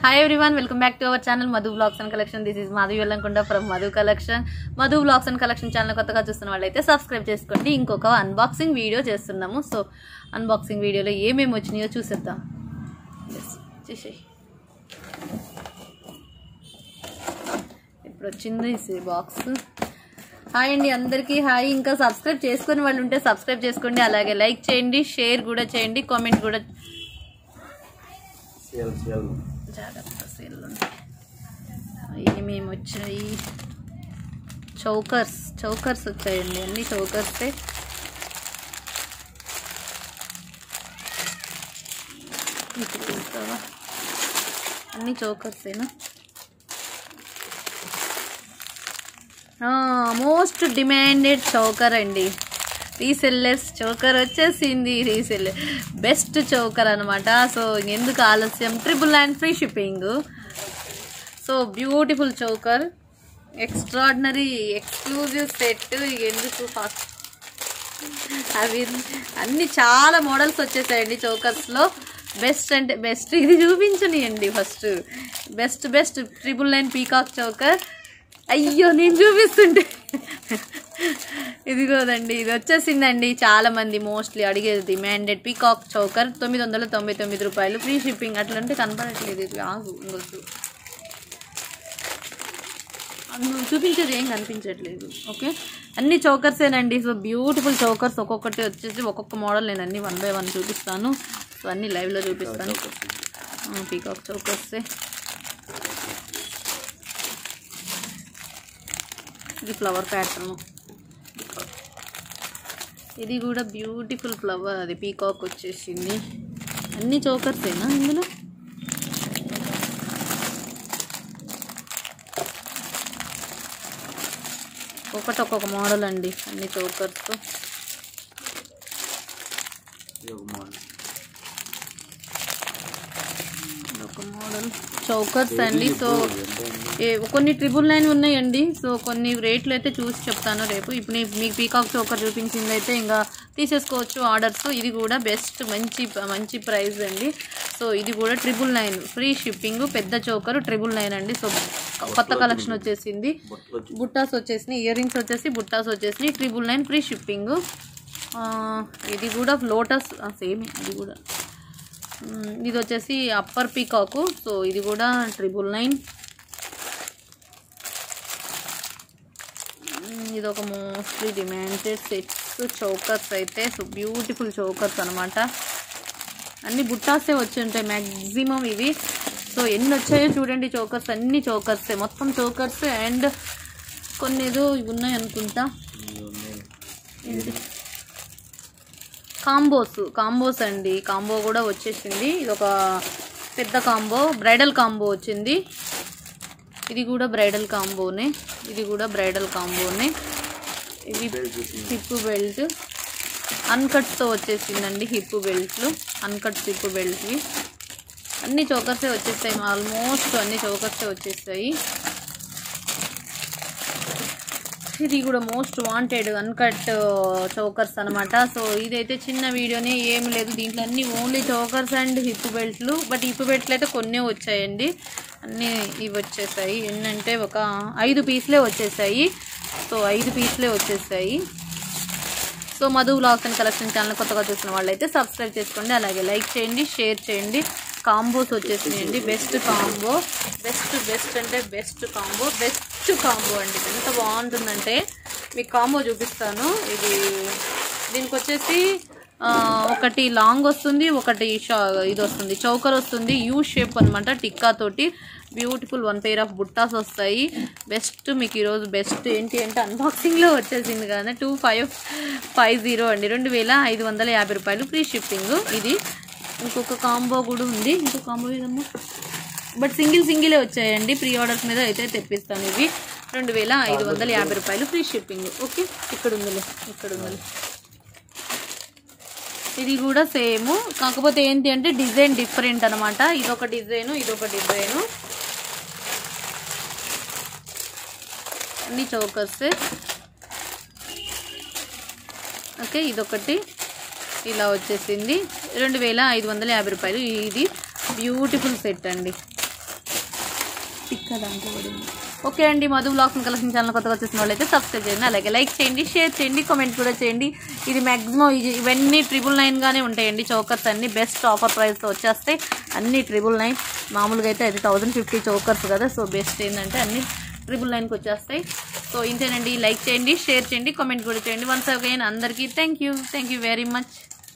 Hi everyone, welcome back to our channel Madhu Vlogs and Collection. This is Madhu Yellankonda from Madhu Collection. Madhu Vlogs and Collection channel కొత్తగా చూస్తున్న వాళ్ళైతే subscribe చేసుకోండి. ఇంకొక unboxing video చేస్తున్నాము. So unboxing వీడియోలో ఏమేమి వచ్చినాయో చూసేద్దాం. చూసేయి. ఇప్పుడు వచ్చింది ఈ బాక్స్. హాయ్ అండి అందరికీ హాయ్. ఇంకా సబ్స్క్రైబ్ చేసుకుని వాళ్ళు ఉంటే సబ్స్క్రైబ్ చేసుకోండి. అలాగే లైక్ చేయండి, షేర్ కూడా చేయండి, కామెంట్ కూడా జాగ్రత్త సేల్ ఏమేమి వచ్చాయి. చౌకర్స్ వచ్చాయండి. అన్ని చౌకర్సే. అన్ని చౌకర్సేనా? మోస్ట్ డిమాండెడ్ చౌకర్ అండి. రీసెల్లర్స్ చౌకర్ వచ్చేసింది. రీసెల్లర్ బెస్ట్ చౌకర్ అనమాట. సో ఎందుకు ఆలస్యం, $999 free shipping. So beautiful choker, extraordinary exclusive set. ఎందుకు ఫాస్ట్ అవి అన్ని చాలా మోడల్స్ వచ్చేసాయండి చౌకర్స్లో. బెస్ట్ అంటే బెస్ట్ ఇది చూపించనియండి. First best $999 peacock choker. అయ్యో నేను చూపిస్తుంటే ఇదిగోదండి, ఇది వచ్చేసిందండి. చాలా మంది మోస్ట్లీ అడిగేది demanded peacock choker. $999 free shipping. అట్లంటే కనపడట్లేదు. ఇది ఇంకొచ్చు చూపించేది ఏం కనిపించట్లేదు. ఓకే, అన్ని చౌకర్సేనండి. So beautiful chokers. ఒక్కొక్కటి వచ్చేసి ఒక్కొక్క మోడల్ నేను అన్ని 1 by 1 చూపిస్తాను. సో అన్ని లైవ్లో చూపిస్తాను. పీకాక్ చౌకర్సే. ఇది ఫ్లవర్ ప్యాటర్న్. ఇది కూడా బ్యూటిఫుల్ ఫ్లవర్. అది పీకాక్ వచ్చేసింది. అన్ని చౌకర్సేనా ఇందులో? ఒక్కొక్క మోడల్ అండి. అన్ని చౌకర్స్. ఒక మోడల్ చౌకర్స్ అండి. సో కొన్ని $999 ఉన్నాయండి. సో కొన్ని రేట్లు అయితే చూసి చెప్తాను రేపు. ఇప్పుడు మీకు పీకాక్ చౌకర్ చూపించింది అయితే ఇంకా తీసేసుకోవచ్చు ఆర్డర్స్. ఇది కూడా బెస్ట్ మంచి ప్రైస్ అండి. సో ఇది కూడా $999 ఫ్రీ షిప్పింగ్. పెద్ద చౌకర్ $999 అండి. సో కొత్త కలెక్షన్ వచ్చేసింది. బుట్టాస్ వచ్చేసినాయి, ఇయర్ రింగ్స్ వచ్చేసి బుట్టాస్ వచ్చేసినాయి. $999 ఫ్రీ షిప్పింగ్. ఇది కూడా లోటస్ సేమ్. ఇది కూడా ఇది వచ్చేసి అప్పర్ పీకాకు. సో ఇది కూడా $999. ఇది ఒక మోస్ట్లీ డిమాండెడ్ సెట్స్ చౌకర్స్ అయితే. సో బ్యూటిఫుల్ చౌకర్స్ అనమాట. అన్ని బుట్టాసే వచ్చి ఉంటాయి మ్యాక్సిమం ఇవి. సో ఎన్ని వచ్చాయో చూడండి. చౌకర్స్ అన్ని చౌకర్సే, మొత్తం చౌకర్స్. అండ్ కొన్ని ఏదో ఇవి ఉన్నాయి అనుకుంటా. కాంబోస్ అండి. కాంబో కూడా వచ్చేసింది. ఇది ఒక పెద్ద కాంబో, బ్రైడల్ కాంబో వచ్చింది. ఇది కూడా బ్రైడల్ కాంబోనే. ఇది హిప్ బెల్ట్ అన్కట్స్తో వచ్చేసిందండి. హిప్ బెల్ట్లు, అన్కట్స్ హిప్ బెల్ట్వి. అన్ని చౌకర్సే వచ్చేస్తాయి. ఆల్మోస్ట్ అన్ని చౌకర్సే వచ్చేస్తాయి. ఇది కూడా మోస్ట్ వాంటెడ్ అన్కట్ చౌకర్స్ అనమాట. సో ఇదైతే చిన్న వీడియోనే, ఏం లేదు దీంట్లో. అన్ని ఓన్లీ చౌకర్స్ అండ్ హిప్ బెల్ట్లు. బట్ హిప్ బెల్ట్లు అయితే కొన్నే వచ్చాయండి. అన్నీ ఇవి వచ్చేసాయి. ఏంటంటే ఒక 5 పీస్లే వచ్చేసాయి. సో 5 పీస్లే వచ్చేసాయి. So Madhu vlogs and collection channel కొత్తగా చూసిన వాళ్ళైతే సబ్స్క్రైబ్ చేసుకోండి. అలాగే లైక్ చేయండి, షేర్ చేయండి. కాంబోస్ వచ్చేసినాయండి. Best combo. బెస్ట్ అంటే బెస్ట్ కాంబో అండి. ఎంత బాగుంటుందంటే మీకు కాంబో చూపిస్తాను. దీనికి వచ్చేసి ఒకటి లాంగ్ వస్తుంది, ఒకటి ఇది వస్తుంది, చౌకర్ వస్తుంది. యూ షేప్ అనమాట. టిక్కా తోటి బ్యూటిఫుల్ 1 pair ఆఫ్ బుట్టాస్ వస్తాయి. బెస్ట్ మీకు ఈరోజు బెస్ట్ ఏంటి అంటే అన్బాక్సింగ్లో వచ్చేసింది కదా. 2550 అండి. $2550 ఫ్రీ షిప్పింగ్. ఇది ఇంకొక కాంబో కూడా ఉంది. ఇంకొక కాంబో ఏదమ్మా, బట్ సింగిలే వచ్చాయండి. ప్రీ ఆర్డర్స్ మీద అయితే తెప్పిస్తాను. ఇవి $2550 ఫ్రీ షిప్పింగ్. ఓకే, ఇక్కడ ఉందిలే. ఇది కూడా సేమ్, కాకపోతే ఏంటి అంటే డిజైన్ డిఫరెంట్ అనమాట. ఇదొక డిజైను. అన్ని చౌకర్సే. ఓకే, ఇదొకటి ఇలా వచ్చేసింది. $2550. ఇది బ్యూటిఫుల్ సెట్ అండి. తిక్క దాంట్లో పడింది. ఓకే అండి, Madhu vlogs and collection channel కొత్తగా వచ్చేసిన వాళ్ళైతే సబ్స్క్రైబ్ చేయండి, అలాగే లైక్ చేయండి, షేర్ చేయండి, కామెంట్ కూడా చేయండి. ఇది మ్యాక్సిమం ఇవన్నీ 999గానే ఉంటాయండి. చోకర్స్ అన్ని బెస్ట్ ఆఫర్ ప్రైస్తో వచ్చేస్తాయి. అన్ని 999. మామూలుగా అయితే అది 1050 చోకర్స్ కదా. సో బెస్ట్ ఏంటంటే అన్ని 999కి వచ్చేస్తాయి. సో ఇంతేనండి. లైక్ చేయండి, షేర్ చేయండి, కామెంట్ కూడా చేయండి. వన్స్ అగైన్ అందరికీ థ్యాంక్ యూ వెరీ మచ్.